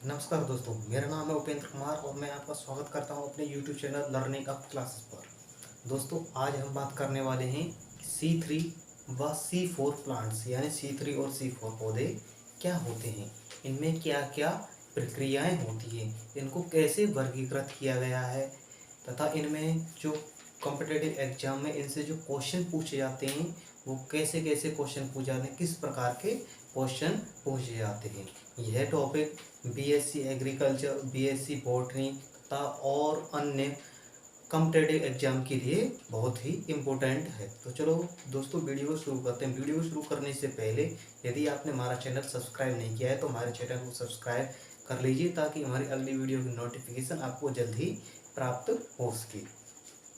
नमस्कार दोस्तों, मेरा नाम है उपेंद्र कुमार और मैं आपका स्वागत करता हूं अपने YouTube channel learning up classes पर। दोस्तों, आज हम बात करने वाले हैं C3 व C4 प्लांट्स यानी C3 और C4 पौधे क्या होते हैं, इनमें क्या क्या प्रक्रियाएं होती हैं, इनको कैसे वर्गीकृत किया गया है तथा इनमें जो कॉम्पिटिटिव एग्जाम में इनसे जो क्वेश्चन पूछे जाते हैं वो कैसे कैसे क्वेश्चन पूछे जाते हैं, किस प्रकार के क्वेश्चन पूछे जाते हैं। यह topic BSc agriculture, BSc botany तथा और अन्य कॉम्पिटिटिव एग्जाम के लिए बहुत ही इम्पोर्टेंट है। तो चलो दोस्तों, वीडियो को शुरू करते हैं। वीडियो को शुरू करने से पहले यदि आपने हमारा चैनल सब्सक्राइब नहीं किया है तो हमारे चैनल को सब्सक्राइब कर लीजिए ताकि हमारी अगली वीडियो की नोटिफिकेशन आपको जल्द ही प्राप्त हो सके।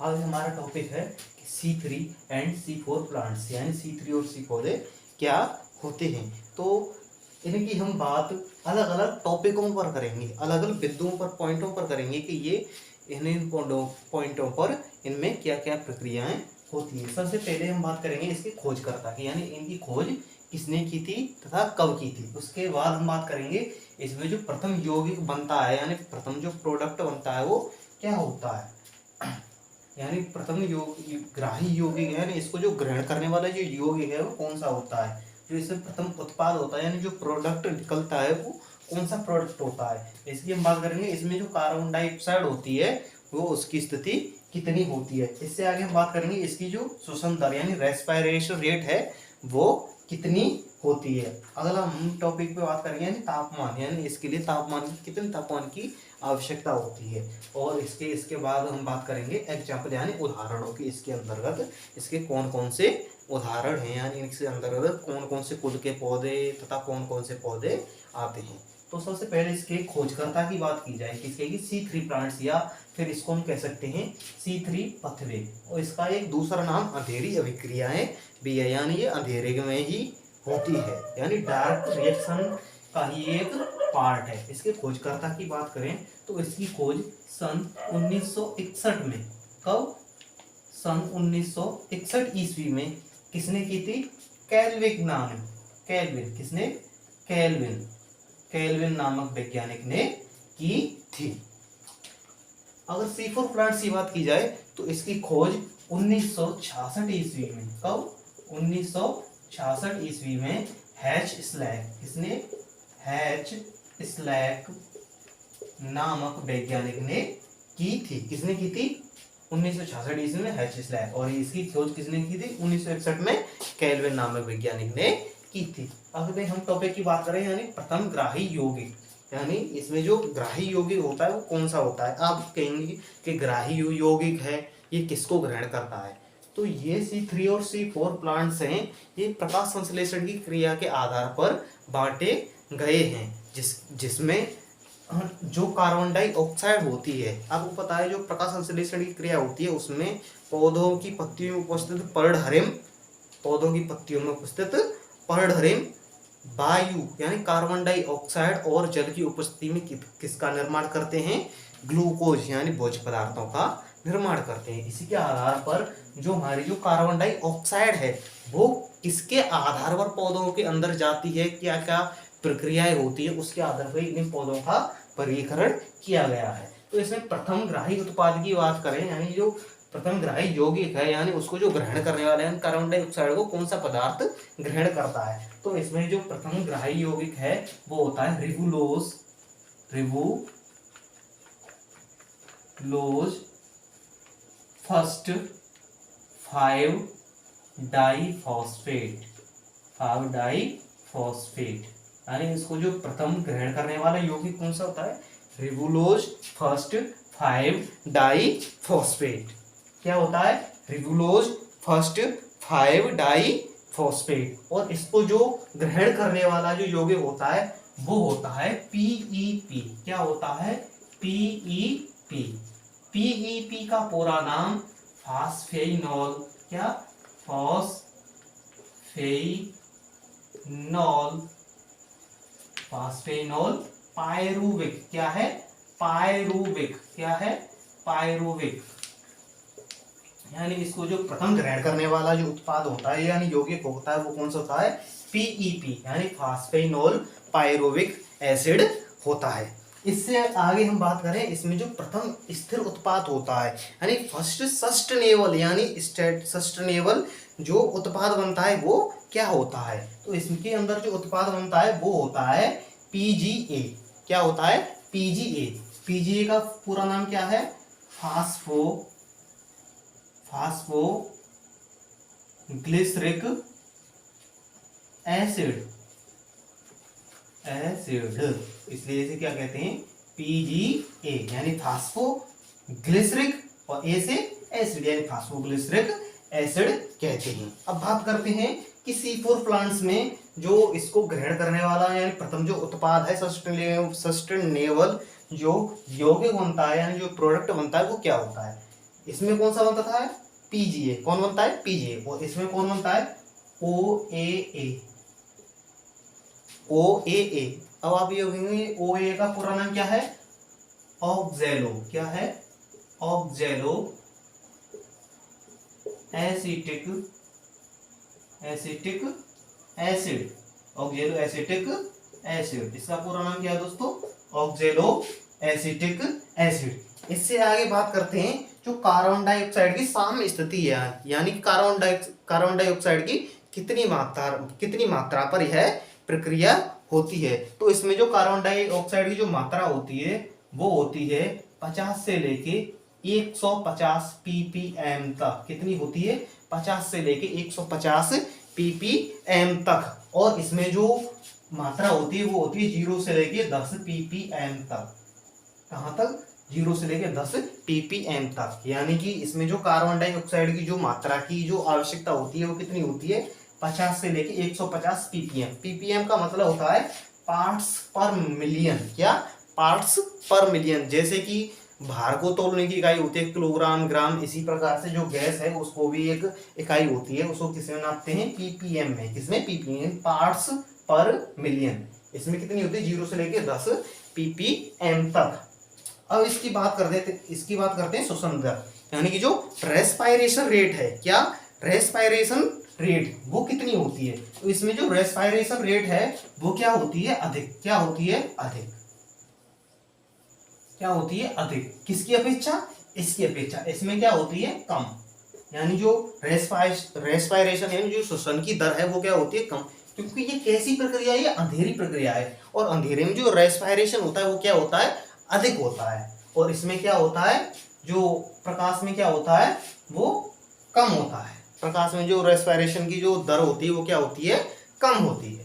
आज हमारा टॉपिक है कि C3 एंड C4 प्लांट्स यानी C3 और C पौधे क्या होते हैं। तो इनकी हम बात अलग अलग टॉपिकों पर करेंगे, अलग अलग बिंदुओं पर, पॉइंटों पर करेंगे कि ये इन पॉइंटों पर इनमें क्या क्या प्रक्रियाएं होती है। सबसे पहले हम बात करेंगे इसके खोजकर्ता की, यानी इनकी खोज किसने की थी तथा कब की थी। उसके बाद हम बात करेंगे इसमें जो प्रथम यौगिक बनता है यानी प्रथम जो प्रोडक्ट बनता है वो क्या होता है, यानी प्रथम ग्राही यौगिक है, यानी इसको जो ग्रहण करने वाला जो यौगिक है वो कौन सा होता है, जो इससे प्रथम उत्पाद होता है यानी जो प्रोडक्ट निकलता है वो कौन सा प्रोडक्ट होता है। इसकी हम बात करेंगे इसमें जो कार्बन डाइऑक्साइड होती है वो उसकी स्थिति कितनी होती है। इससे आगे हम बात करेंगे इसकी जो श्वसन दर यानी रेस्पिरेशन रेट है वो कितनी होती है। अगला हम टॉपिक पे बात करेंगे यानी तापमान, यानी इसके लिए तापमान कितने तापमान की आवश्यकता होती है। और इसके बाद हम बात करेंगे एग्जाम्पल यानी उदाहरणों की। इसके अंतर्गत इसके कौन कौन से उदाहरण हैं, यानी इसके अंतर्गत कौन कौन से कुल के पौधे तथा कौन कौन से पौधे आते हैं। तो सबसे पहले इसके खोजकर्ता की बात की जाए, किसके की C3 प्लांट्स, या फिर इसको हम कह सकते हैं C3 पथवे। और इसका एक दूसरा नाम अंधेरी अभिक्रियाएं भी है, यानी ये अंधेरे में ही होती है, यानी डार्क रिएक्शन का ही एक पार्ट है। इसके खोजकर्ता की बात करें तो इसकी खोज सन 1961 में, कब, सन 1961 ईस्वी में किसने की थी, कैल्विन नाम, कैल्विन, किसने, कैल्विन नामक वैज्ञानिक ने की थी। अगर C4 प्लांट की बात की जाए तो इसकी खोज 1966 ईस्वी में, कब, 1966 ईस्वी में हैच स्लैक, किसने, हैच स्लैक नामक वैज्ञानिक ने की थी। किसने की थी, 1966 ईस्वी में हैच स्लैक। और इसकी खोज किसने की थी, 1961 में कैल्विन नामक वैज्ञानिक ने की थी। अगर हम टॉपिक की बात करें यानी प्रथम ग्राही यौगिक, यानी इसमें जो ग्राही यौगिक होता है वो कौन सा होता है। आप कहेंगे कि ग्राही यौगिक है ये किसको ग्रहण करता है, तो ये C3 और C4 प्लांट्स हैं, ये प्रकाश संश्लेषण की क्रिया के आधार पर बांटे गए हैं, जिसमें जो कार्बन डाइऑक्साइड होती है, आपको पता है जो प्रकाश संश्लेषण की क्रिया होती है उसमें पौधों की पत्तियों में उपस्थित पर्णहरिम, पौधों की पत्तियों में उपस्थित पर्णहरिम वायु यानी कार्बन डाइऑक्साइड और जल की उपस्थिति में किसका निर्माण करते हैं, ग्लूकोज यानी भोज्य पदार्थों का निर्माण करते हैं। इसी के आधार पर जो हमारी जो कार्बन डाइऑक्साइड है वो किसके आधार पर पौधों के अंदर जाती है, क्या क्या प्रक्रियाएं होती है, उसके आधार पर इन पौधों का वर्गीकरण किया गया है। तो इसमें प्रथम ग्राही उत्पाद की बात करें, यानी जो प्रथम ग्राही यौगिक है यानी उसको जो ग्रहण करने वाले हैं कार्बन डाइऑक्साइड को कौन सा पदार्थ ग्रहण करता है, तो इसमें जो प्रथम ग्राही यौगिक है वो होता है रिबुलोज, फर्स्ट 5 डाइफॉस्फेट, यानी इसको जो प्रथम ग्रहण करने वाला यौगिक कौन सा होता है, रिबुलोज फर्स्ट 5 डाइफॉस्फेट। क्या होता है, रिबुलोज फर्स्ट 5 डाइफॉस्फेट। और इसको जो ग्रहण करने वाला जो यौगिक होता है वो होता है PEP। क्या होता है, PEP। PEP का पूरा नाम फास्फेनॉल, क्या, फास्फेनॉल पायरुविक, क्या है, पायरुविक, क्या है, पायरुविक। यानी इसको जो प्रथम ग्रहण करने वाला जो उत्पाद होता है यानी यौगिक होता है वो कौन सा होता है, PEP यानी फास्फेनॉल पायरुविक एसिड होता है। इससे आगे हम बात करें, इसमें जो प्रथम स्थिर उत्पाद होता है यानी फर्स्ट सस्टेनेबल यानी सस्टेनेबल जो उत्पाद बनता है वो क्या होता है, तो इसके अंदर जो उत्पाद बनता है वो होता है पीजीए। क्या होता है? पीजीए। पीजीए का पूरा नाम क्या है? Phospho glyceric acid. इसलिए इसे क्या कहते हैं? पीजीए यानी फास्फो ग्लिसरिक, और ए से एसिड यानी फास्फोग्लिसरिक एसिड कहते हैं। अब बात करते हैं कि C4 प्लांट्स में जो इसको ग्रहण करने वाला यानी प्रथम जो उत्पाद है सस्टेनेबल जो यौगिक बनता है यानी जो प्रोडक्ट बनता है वो क्या होता है? इसमें कौन सा बनता है? पीजीए। कौन बनता है? पीजीए। और इसमें कौन बनता है? ओएए। अब आप ये कहेंगे ओए का पूरा नाम क्या है? ऑक्जेलो। क्या है? ऑक्जेलो एसिटिक एसिड। ऑक्जेलो एसिटिक एसिड, इसका पूरा नाम क्या है दोस्तों? ऑक्जेलो एसिटिक एसिड। इससे आगे बात करते हैं जो कार्बन डाइऑक्साइड की साम्य स्थिति है, यानी कार्बन डाइऑक्साइड की कितनी मात्रा पर यह प्रक्रिया होती है। तो इसमें जो कार्बन डाइऑक्साइड की जो मात्रा होती है वो होती है 50 से लेके 150 ppm तक। कितनी होती है? 50 से लेके 150 ppm तक। और इसमें जो मात्रा होती है वो होती है 0 से लेके 10 ppm तक। कहां तक? 0 से लेके 10 ppm तक। यानी कि इसमें जो कार्बन डाइऑक्साइड की जो मात्रा की जो आवश्यकता होती है वो कितनी होती है? 50 से लेके 150 ppm। ppm का मतलब होता है पार्ट्स पर मिलियन। क्या? पार्ट्स पर मिलियन। जैसे कि भार को तोलने की इकाई होती है किलोग्राम, ग्राम, इसी प्रकार से जो गैस है उसको भी एक इकाई होती है, उसको किसमें नापते हैं? ppm में। किसमें? ppm, पार्ट्स पर मिलियन। इसमें कितनी होती है? 0 से लेके 10 ppm तक। अब इसकी बात करते हैं श्वसन दर, यानी कि जो रेस्पायरेशन रेट है। क्या? रेस्पायरेशन रेट वो कितनी होती है? तो इसमें जो रेस्पायरेशन रेट है वो क्या होती है? अधिक। क्या होती है? अधिक। क्या होती है? अधिक। किसकी अपेक्षा? इसकी अपेक्षा। इसमें क्या होती है? कम। यानी जो रेस्पायरेशन यानी जो श्वसन की दर है वो क्या होती है? कम। क्योंकि ये कैसी प्रक्रिया है? ये अंधेरी प्रक्रिया है, और अंधेरे में जो रेस्पायरेशन होता है वो क्या होता है? अधिक होता है। और इसमें क्या होता है? जो प्रकाश में क्या होता है? वो कम होता है। प्रकाश में जो रेस्पायरेशन की जो दर होती है वो क्या होती है? कम होती है।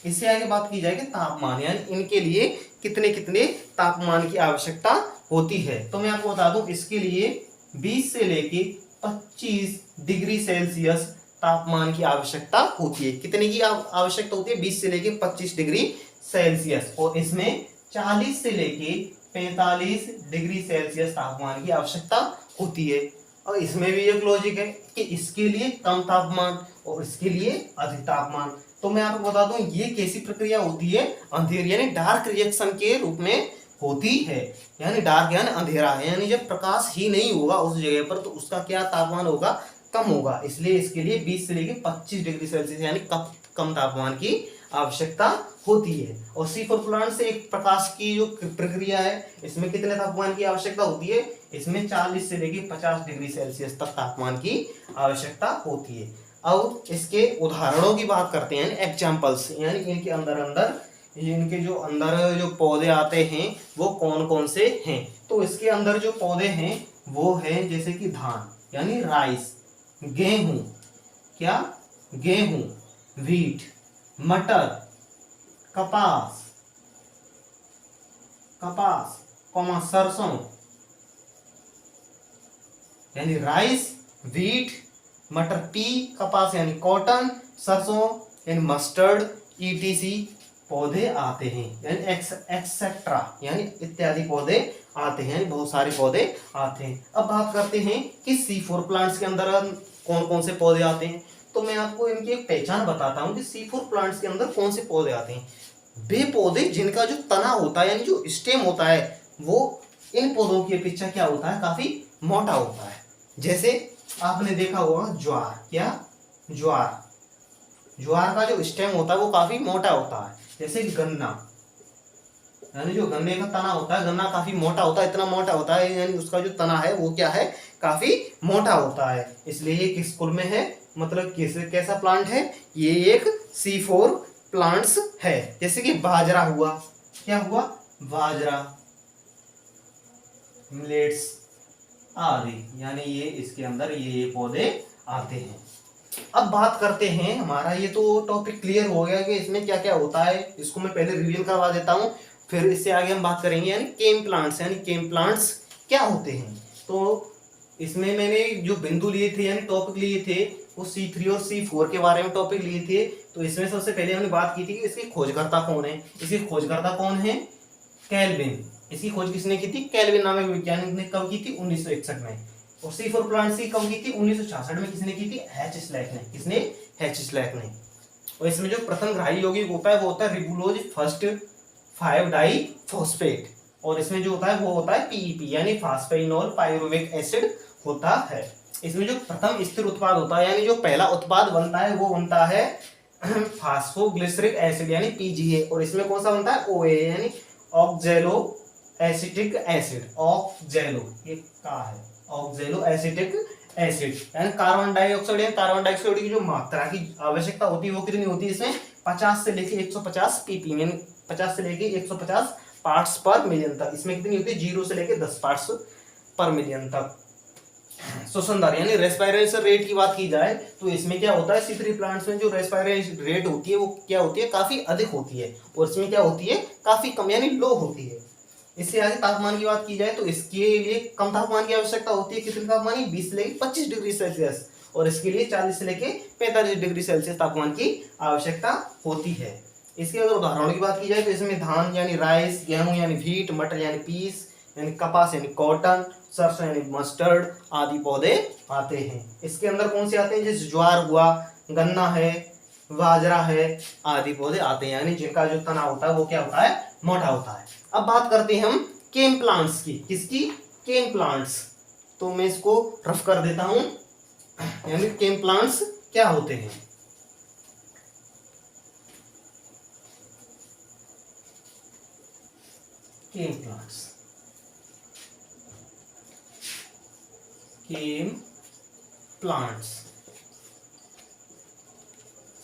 इससे आगे बात की जाएगी तापमान, यानी इनके लिए कितने कितने तापमान की आवश्यकता होती है। तो मैं आपको बता दूं, इसके लिए 20 से लेके 25 डिग्री सेल्सियस तापमान की आवश्यकता होती है। कितने की आवश्यकता होती है? 20 से लेके 25 डिग्री सेल्सियस। और इसमें 40 से लेके 45 डिग्री सेल्सियस तापमान की आवश्यकता होती है। और इसमें भी एक लॉजिक है कि इसके लिए कम तापमान और इसके लिए अधिक तापमान। तो मैं आपको बता दूं ये कैसी प्रक्रिया होती है? अंधेरी यानी डार्क रिएक्शन के रूप में होती है। यानी डार्क यानी अंधेरा है, यानी जब प्रकाश ही नहीं होगा उस जगह पर तो उसका क्या तापमान होगा? कम होगा। इसलिए इसके लिए 20 से लेकर 25 डिग्री सेल्सियस यानी कम तापमान की आवश्यकता होती है। और C4 प्लांट से एक प्रकाश की जो प्रक्रिया है इसमें कितने तापमान की आवश्यकता होती है? इसमें 40 से लेकर 50 डिग्री सेल्सियस तक तापमान की आवश्यकता होती है। अब इसके उदाहरणों की बात करते हैं, एग्जाम्पल्स, यानी इनके जो अंदर जो पौधे आते हैं वो कौन कौन से हैं। तो इसके अंदर जो पौधे हैं वो हैं जैसे कि धान यानी राइस, गेहूं, क्या? गेहूं, व्हीट, मटर, कपास, सरसों, यानी राइस, व्हीट, मटर पी, कपास यानी कॉटन, सरसों यानी मस्टर्ड, ईटीसी पौधे आते हैं, यानी एक्सेट्रा यानी इत्यादि पौधे आते हैं, यानी बहुत सारे पौधे आते हैं। अब बात करते हैं कि C4 प्लांट्स के अंदर कौन कौन से पौधे आते हैं। तो मैं आपको इनकी एक पहचान बताता हूं कि C4 प्लांट्स के अंदर कौन से पौधे आते हैं। वे पौधे जिनका जो तना होता है यानी जो स्टेम होता है वो इन पौधों की अपेक्षा क्या होता है? काफी मोटा होता है। जैसे आपने देखा होगा ज्वार, क्या? ज्वार का जो स्टेम होता है वो काफी मोटा होता है। जैसे गन्ना, यानी जो गन्ने का तना होता है, गन्ना काफी मोटा होता है, इतना मोटा होता है, यानी उसका जो तना है वो क्या है, काफी मोटा होता है, इसलिए ये किस कुल में है, मतलब कैसा प्लांट है, ये एक C4 प्लांट्स है। जैसे कि बाजरा हुआ, क्या हुआ, बाजरा, मिलेट्स आदि, यानी ये इसके अंदर ये पौधे आते हैं। अब बात करते हैं, हमारा ये तो टॉपिक क्लियर हो गया कि इसमें क्या क्या होता है, इसको मैं पहले रिवील करवा देता हूँ, फिर इससे आगे हम बात करेंगे, यानी केम प्लांट्स, यानी केम प्लांट्स क्या होते हैं। तो इसमें मैंने जो बिंदु लिए थे, यानी टॉपिक लिए थे, वो C3 और C4 के बारे में टॉपिक लिए थे। तो इसमें सबसे पहले हमने बात की थी कि इसकी खोजकर्ता कौन है, इसकी खोजकर्ता कौन है, कैल्विन। इसकी खोज किसने की थी, कैल्विन नामक वैज्ञानिक ने कब की थी, 1961 में। और C4 प्लांट्स की कब की थी, 1966 में। किसने की थी, H स्लैक ने, किसने, H स्लैक ने। और इसमें जो प्रथम ग्राही यौगिक होता है वो होता है रिबुलोज फर्स्ट 5 डाई फॉस्फेट, और इसमें जो होता है वो होता है PEP, यानी फास्फेनोल पायरुविक एसिड होता है। इसमें जो प्रथम स्थिर उत्पाद होता है, यानी जो पहला उत्पाद बनता है वो बनता है फास्फोग्लिसरिक एसिड, यानी PGA, और इसमें कौन सा बनता है, OA, यानी ऑक्जेलो एसिटिक एसिड, ऑक्जेलो, ये का है ऑक्जेलो एसिटिक एसिड, यानी कार्बन डाइऑक्साइड, या कार्बन डाइऑक्साइड की जो मात्रा की आवश्यकता होती है वो कितनी होती है, इसमें 50 से लेके 150 ppm, यानी 50 से लेके 150 पार्ट्स पर मिलियन तक। इसमें कितनी होती है, 0 से लेके 10 पार्ट्स पर मिलियन तक। श्वसन दर, यानी रेस्पिरेशन रेट की बात की जाए तो इसमें क्या होता है, C3 प्लांट्स में जो रेस्पिरेशन रेट होती है वो क्या होती है, काफी अधिक होती है, और इसमें क्या होती है, काफी कम, यानी लो होती है। इससे आगे तापमान की बात की जाए तो इसके लिए कम तापमान की आवश्यकता होती है, कितने तापमान, 20 से लेके 25 डिग्री सेल्सियस, और इसके लिए 40 से लेके 45 डिग्री सेल्सियस तापमान की आवश्यकता होती है। इसके अगर उदाहरणों की बात की जाए तो इसमें धान यानी राइस, गेहूं यानी व्हीट, मटर यानी पीस, यानी कपास यानी कॉटन, सरसों यानी मस्टर्ड आदि पौधे आते हैं। इसके अंदर कौन से आते हैं, जैसे ज्वार हुआ, गन्ना है, बाजरा है आदि पौधे आते हैं, यानी जिनका जो तना होता है वो क्या होता है, मोटा होता है। अब बात करते हैं हम केम प्लांट्स की, किसकी, केम प्लांट्स। तो मैं इसको रफ कर देता हूं, यानी केम प्लांट्स क्या होते हैं। केम प्लांट्स, केम प्लांट्स,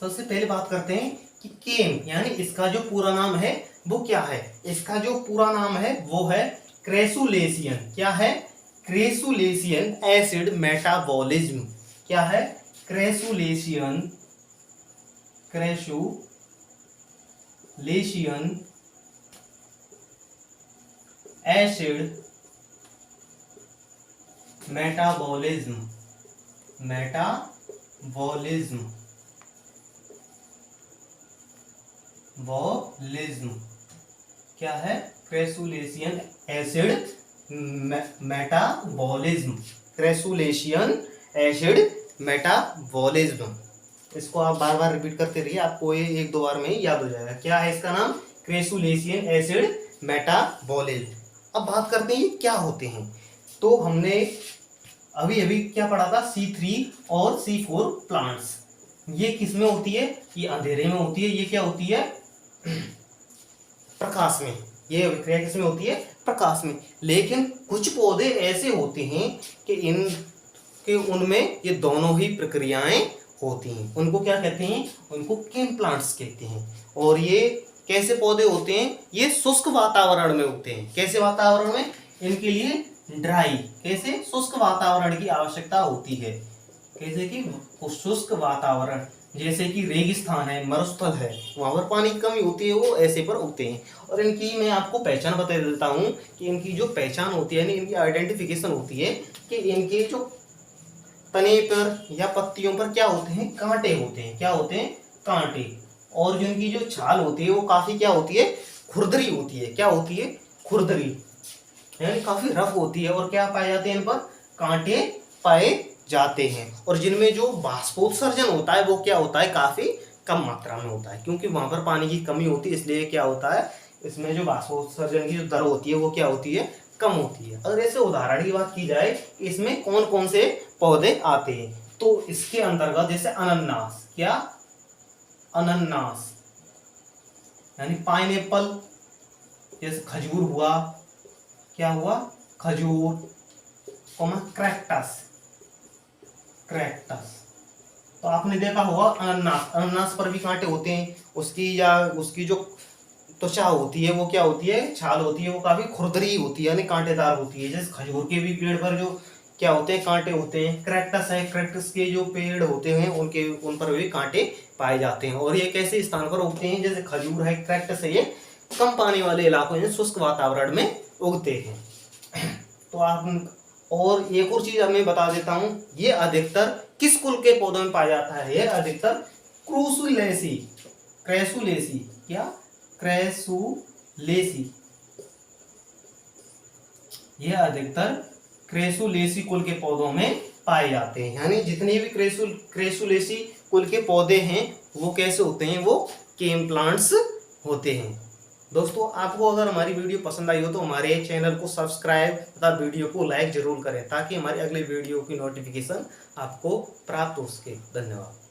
सबसे पहले बात करते हैं कि केम यानी इसका जो पूरा नाम है वो क्या है। इसका जो पूरा नाम है वो है क्रेसुलेशियन, क्या है, क्रेसुलेशियन एसिड मेटाबॉलिज्म, क्या है, crassulacean, crassulacean acid metabolism, metabolism, बॉलिज्म, क्या है, crassulacean acid metabolism, crassulacean acid metabolism. इसको आप बार बार रिपीट करते रहिए, आपको ये एक दो बार में ही याद हो जाएगा। क्या है इसका नाम, क्रेसुलेशियन एसिड मेटाबॉलिज्म। अब बात करते हैं ये क्या होते हैं। तो हमने अभी अभी क्या पढ़ा था, C3 और C4 प्लांट्स। ये किस में होती है, ये अंधेरे में होती है, ये क्या होती है, प्रकाश में। ये अभिक्रिया किस में होती है, प्रकाश में। लेकिन कुछ पौधे ऐसे होते हैं कि उनमें ये दोनों ही प्रक्रियाएं होती हैं। उनको क्या कहते हैं, उनको केम प्लांट्स कहते हैं। और ये कैसे पौधे होते हैं, ये शुष्क वातावरण में उगते हैं। कैसे वातावरण में, इनके लिए ड्राई, कैसे, शुष्क वातावरण की आवश्यकता होती है। कैसे कि शुष्क वातावरण, जैसे कि रेगिस्तान है, मरुस्थल है, वहां पर पानी की कमी होती है, वो ऐसे पर उगते हैं। और इनकी मैं आपको पहचान बता देता हूँ कि इनकी जो पहचान होती है, इनकी आइडेंटिफिकेशन होती है कि इनके जो तने पर या पत्तियों पर क्या होते हैं, कांटे होते हैं। क्या होते हैं, कांटे। और जो इनकी जो छाल होती है वो काफी क्या होती है, खुरदरी होती है। क्या होती है, खुरदरी, यानी काफी रफ होती है। और क्या पाए जाते हैं, इन पर कांटे पाए जाते हैं। और जिनमें जो बाष्पोत्सर्जन होता है वो क्या होता है, काफी कम मात्रा में होता है, क्योंकि वहां पर पानी की कमी होती है। इसलिए क्या होता है, इसमें जो बाष्पोत्सर्जन की जो दर होती है वो क्या होती है, कम होती है। अगर ऐसे उदाहरण की बात की जाए, इसमें कौन कौन से पौधे आते हैं, तो इसके अंतर्गत जैसे अनन्नास, क्या, अनन्नास, यानी पाइनएप्पल, जैसे खजूर हुआ, क्या हुआ, खजूर, क्रैक्टस, क्रैक्टस। तो आपने देखा होगा अनानास, अनानास पर भी कांटे होते हैं, उसकी या उसकी जो त्वचा होती है वो क्या होती है, छाल होती है, वो काफी खुरदरी होती है, यानी कांटेदार होती है। जैसे खजूर के भी पेड़ पर जो क्या होते हैं, कांटे होते हैं। क्रैक्टस है, क्रैक्टस के जो पेड़ होते हैं उन पर भी कांटे पाए जाते हैं। और ये कैसे स्थान पर उगते हैं, जैसे खजूर है, क्रैक्टस है, ये कम पानी वाले इलाकों में, शुष्क वातावरण में उगते हैं। तो आप, और एक और चीज मैं बता देता हूं, ये अधिकतर किस कुल के पौधों में पाया जाता है, ये अधिकतर क्रूसुलेसी, क्रेसुलेसी, क्या, क्रेसुलेसी, यह अधिकतर क्रेसुलेसी कुल के पौधों में पाए जाते हैं। यानी जितने भी क्रेसुलेसी कुल के पौधे हैं वो कैसे होते हैं, वो केम प्लांट्स होते हैं। दोस्तों, आपको अगर हमारी वीडियो पसंद आई हो तो हमारे चैनल को सब्सक्राइब तथा वीडियो को लाइक जरूर करें, ताकि हमारे अगले वीडियो की नोटिफिकेशन आपको प्राप्त हो सके। धन्यवाद।